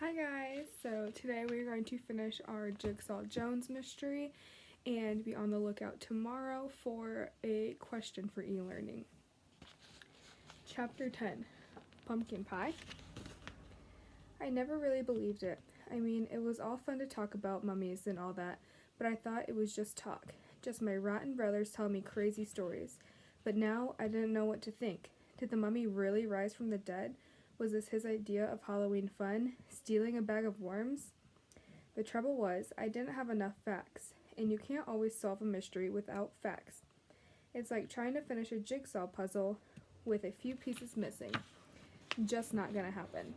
Hi guys, so today we're going to finish our Jigsaw Jones mystery and be on the lookout tomorrow for a question for e-learning. Chapter 10, Pumpkin Pie. I never really believed it. I mean, it was all fun to talk about mummies and all that, but I thought it was just talk, just my rotten brothers telling me crazy stories. But now I didn't know what to think. Did the mummy really rise from the dead? Was this his idea of Halloween fun? Stealing a bag of worms? The trouble was, I didn't have enough facts, and you can't always solve a mystery without facts. It's like trying to finish a jigsaw puzzle with a few pieces missing. Just not gonna happen.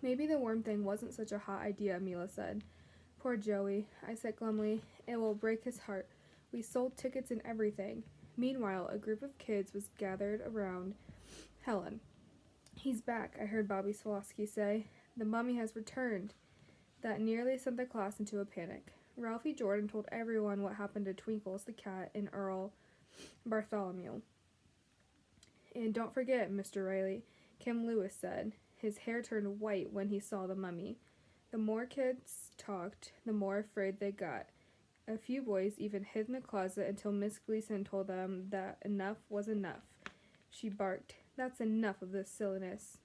Maybe the worm thing wasn't such a hot idea, Mila said. Poor Joey, I said glumly. It will break his heart. We sold tickets and everything. Meanwhile, a group of kids was gathered around Helen. He's back, I heard Bobby Swolowski say. The mummy has returned. That nearly sent the class into a panic. Ralphie Jordan told everyone what happened to Twinkles the cat and Earl Bartholomew. And don't forget, Mr. Riley, Kim Lewis said. His hair turned white when he saw the mummy. The more kids talked, the more afraid they got. A few boys even hid in the closet until Miss Gleason told them that enough was enough. She barked, "That's enough of this silliness."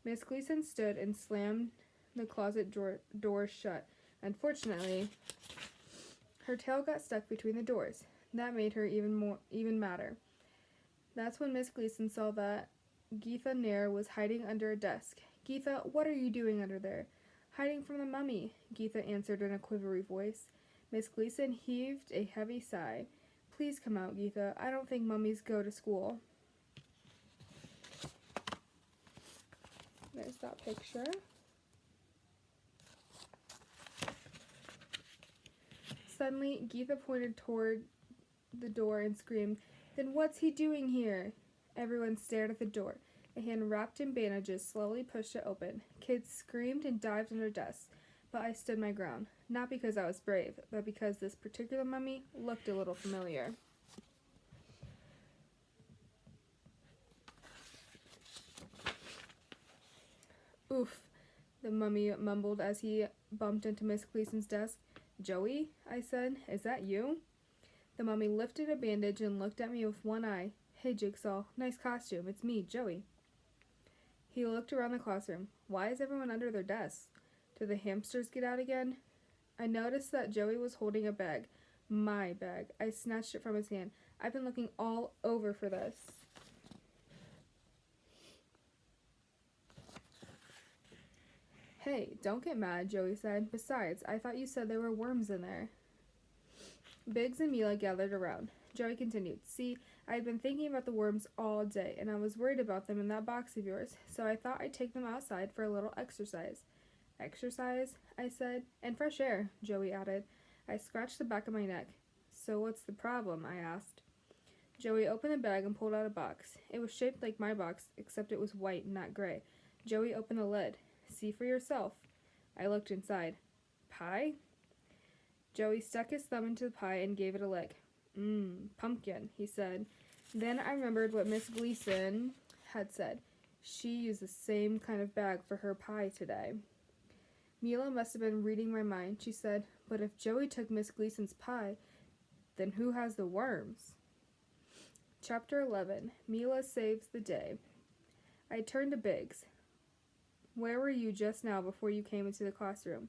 Miss Gleason stood and slammed the closet door shut. Unfortunately, her tail got stuck between the doors. That made her even madder. That's when Miss Gleason saw that Geetha Nair was hiding under a desk. "Geetha, what are you doing under there?" "Hiding from the mummy," Geetha answered in a quivery voice. Miss Gleason heaved a heavy sigh. "Please come out, Geetha. I don't think mummies go to school." There's that picture. Suddenly, Geetha pointed toward the door and screamed, "Then what's he doing here?" Everyone stared at the door. A hand wrapped in bandages slowly pushed it open. Kids screamed and dived under desks, but I stood my ground. Not because I was brave, but because this particular mummy looked a little familiar. "Oof," the mummy mumbled as he bumped into Miss Gleason's desk. "Joey," I said, "is that you?" The mummy lifted a bandage and looked at me with one eye. "Hey, Jigsaw, nice costume. It's me, Joey." He looked around the classroom. Why is everyone under their desks? Did the hamsters get out again? I noticed that Joey was holding a bag. My bag. I snatched it from his hand. "I've been looking all over for this." "Hey, don't get mad," Joey said. "Besides, I thought you said there were worms in there." Biggs and Mila gathered around. Joey continued, "See, I had been thinking about the worms all day, and I was worried about them in that box of yours, so I thought I'd take them outside for a little exercise." "Exercise?" I said. "And fresh air," Joey added. I scratched the back of my neck. "So what's the problem?" I asked. Joey opened the bag and pulled out a box. It was shaped like my box, except it was white, not gray. Joey opened the lid. "See for yourself." I looked inside. "Pie?" Joey stuck his thumb into the pie and gave it a lick. Pumpkin," he said. Then I remembered what Miss Gleason had said. She used the same kind of bag for her pie today. Mila must have been reading my mind. She said, "But if Joey took Miss Gleason's pie, then who has the worms?" Chapter 11. Mila Saves the Day. I turned to Biggs. "Where were you just now before you came into the classroom?"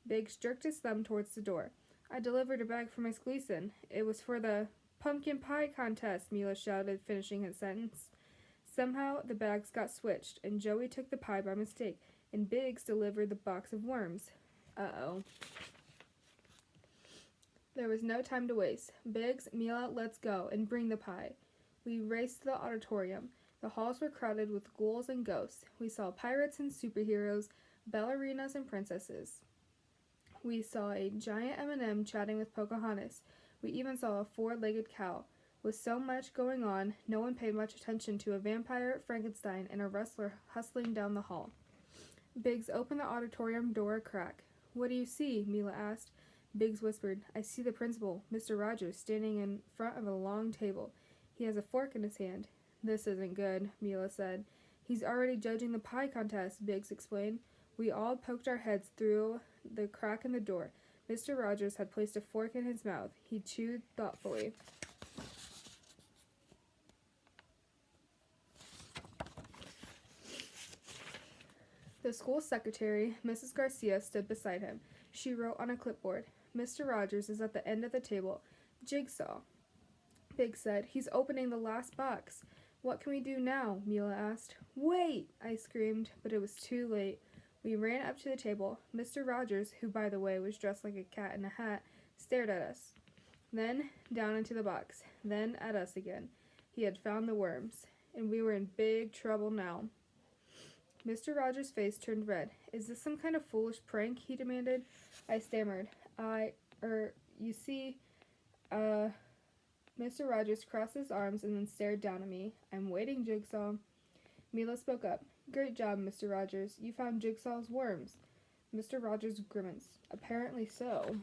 Biggs jerked his thumb towards the door. "I delivered a bag for Miss Gleason. It was for the pumpkin pie contest," Mila shouted, finishing his sentence. Somehow the bags got switched, and Joey took the pie by mistake, and Biggs delivered the box of worms. Uh-oh. There was no time to waste. "Biggs, Mila, let's go, and bring the pie." We raced to the auditorium. The halls were crowded with ghouls and ghosts. We saw pirates and superheroes, ballerinas and princesses. We saw a giant M&M chatting with Pocahontas. We even saw a four-legged cow. With so much going on, no one paid much attention to a vampire, Frankenstein, and a wrestler hustling down the hall. Biggs opened the auditorium door a crack. "What do you see?" Mila asked. Biggs whispered, "I see the principal, Mr. Rogers, standing in front of a long table. He has a fork in his hand." "This isn't good," Mila said. "He's already judging the pie contest," Biggs explained. We all poked our heads through the crack in the door. Mr. Rogers had placed a fork in his mouth. He chewed thoughtfully. The school secretary, Mrs. Garcia, stood beside him. She wrote on a clipboard, "Mr. Rogers is at the end of the table. Jigsaw." Big said, "He's opening the last box." "What can we do now?" Mila asked. "Wait!" I screamed, but it was too late. We ran up to the table. Mr. Rogers, who by the way was dressed like a cat in a hat, stared at us. Then down into the box. Then at us again. He had found the worms, and we were in big trouble now. Mr. Rogers' face turned red. "Is this some kind of foolish prank?" he demanded. I stammered. You see, Mr. Rogers crossed his arms and then stared down at me. "I'm waiting, Jigsaw." Mila spoke up. "Great job, Mr. Rogers. You found Jigsaw's worms." Mr. Rogers grimaced. "Apparently so."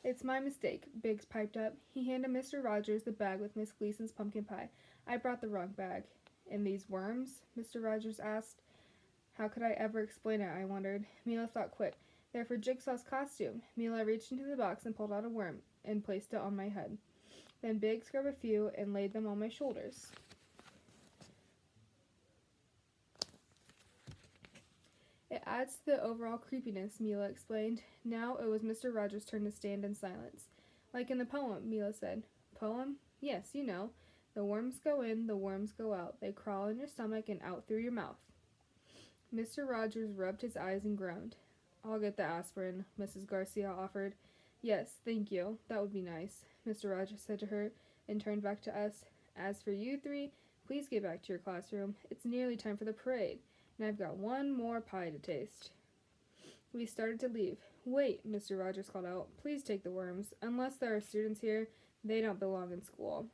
"It's my mistake," Biggs piped up. He handed Mr. Rogers the bag with Miss Gleason's pumpkin pie. "I brought the wrong bag." "And these worms?" Mr. Rogers asked. How could I ever explain it, I wondered. Mila thought quick. "They're for Jigsaw's costume." Mila reached into the box and pulled out a worm and placed it on my head. Then Biggs grabbed a few and laid them on my shoulders. "It adds to the overall creepiness," Mila explained. Now it was Mr. Rogers' turn to stand in silence. "Like in the poem," Mila said. "Poem?" "Yes, you know. The worms go in, the worms go out. They crawl in your stomach and out through your mouth." Mr. Rogers rubbed his eyes and groaned. "I'll get the aspirin," Mrs. Garcia offered. "Yes, thank you. That would be nice," Mr. Rogers said to her, and turned back to us. "As for you three, please get back to your classroom. It's nearly time for the parade, and I've got one more pie to taste." We started to leave. "Wait," Mr. Rogers called out. "Please take the worms. Unless there are students here, they don't belong in school."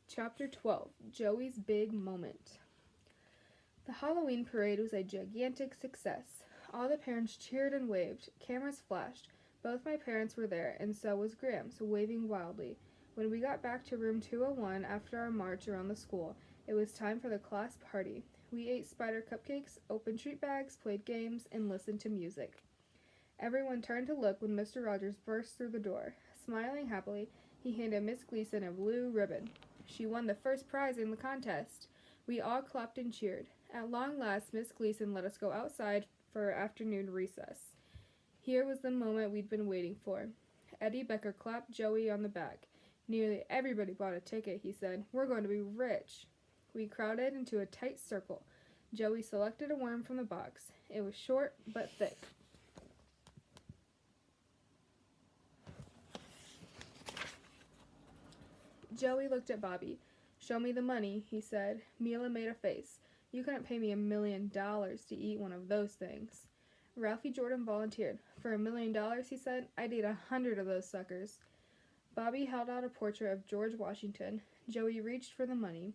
Chapter 12. Joey's Big Moment. The Halloween parade was a gigantic success. All the parents cheered and waved. Cameras flashed. Both my parents were there, and so was Grams, waving wildly. When we got back to room 201 after our march around the school, it was time for the class party. We ate spider cupcakes, opened treat bags, played games, and listened to music. Everyone turned to look when Mr. Rogers burst through the door. Smiling happily, he handed Miss Gleason a blue ribbon. She won the first prize in the contest. We all clapped and cheered. At long last, Miss Gleason let us go outside for afternoon recess. Here was the moment we'd been waiting for. Eddie Becker clapped Joey on the back. "Nearly everybody bought a ticket," he said. "We're going to be rich." We crowded into a tight circle. Joey selected a worm from the box. It was short but thick. Joey looked at Bobby. "Show me the money," he said. Mila made a face. "You couldn't pay me $1 million to eat one of those things." Ralphie Jordan volunteered. "For $1 million, he said, "I'd eat 100 of those suckers." Bobby held out a portrait of George Washington. Joey reached for the money.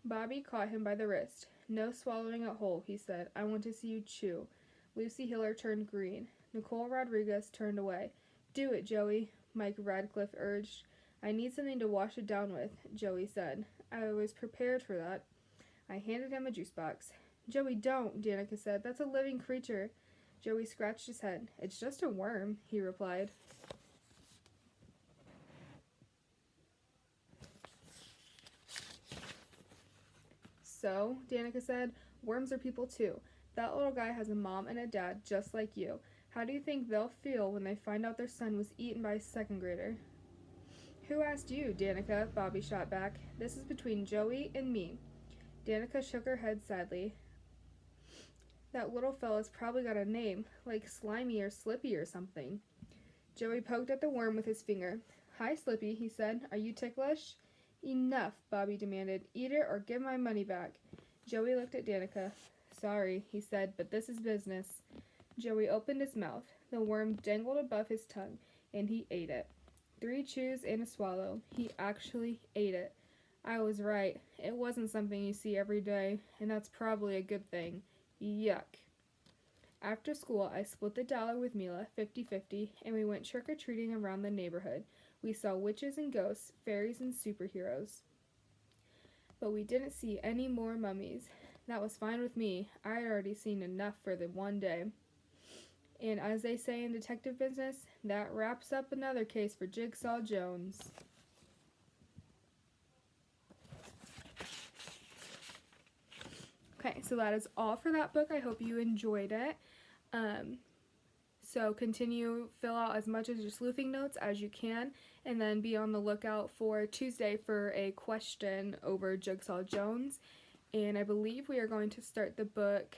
Bobby caught him by the wrist. "No swallowing it whole," he said. "I want to see you chew." Lucy Hiller turned green. Nicole Rodriguez turned away. "Do it, Joey," Mike Radcliffe urged. "I need something to wash it down with," Joey said. "I was prepared for that." I handed him a juice box. "Joey, don't," Danica said. "That's a living creature." Joey scratched his head. "It's just a worm," he replied. "So," Danica said, "worms are people too. That little guy has a mom and a dad just like you. How do you think they'll feel when they find out their son was eaten by a second grader?" "Who asked you, Danica?" Bobby shot back. "This is between Joey and me." Danica shook her head sadly. "That little fella's probably got a name, like Slimy or Slippy or something." Joey poked at the worm with his finger. "Hi, Slippy," he said. "Are you ticklish?" "Enough," Bobby demanded. "Eat it or give my money back." Joey looked at Danica. "Sorry," he said, "but this is business." Joey opened his mouth. The worm dangled above his tongue, and he ate it. 3 chews and a swallow. He actually ate it. I was right. It wasn't something you see every day, and that's probably a good thing. Yuck. After school, I split the dollar with Mila, 50-50, and we went trick-or-treating around the neighborhood. We saw witches and ghosts, fairies and superheroes. But we didn't see any more mummies. That was fine with me. I had already seen enough for the one day. And as they say in detective business, that wraps up another case for Jigsaw Jones. Okay, so that is all for that book. I hope you enjoyed it. So fill out as much of your sleuthing notes as you can, and then be on the lookout for Tuesday for a question over Jigsaw Jones. And I believe we are going to start the book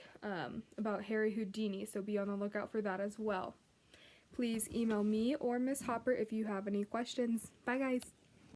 about Harry Houdini, so be on the lookout for that as well. Please email me or Miss Hopper if you have any questions. Bye, guys.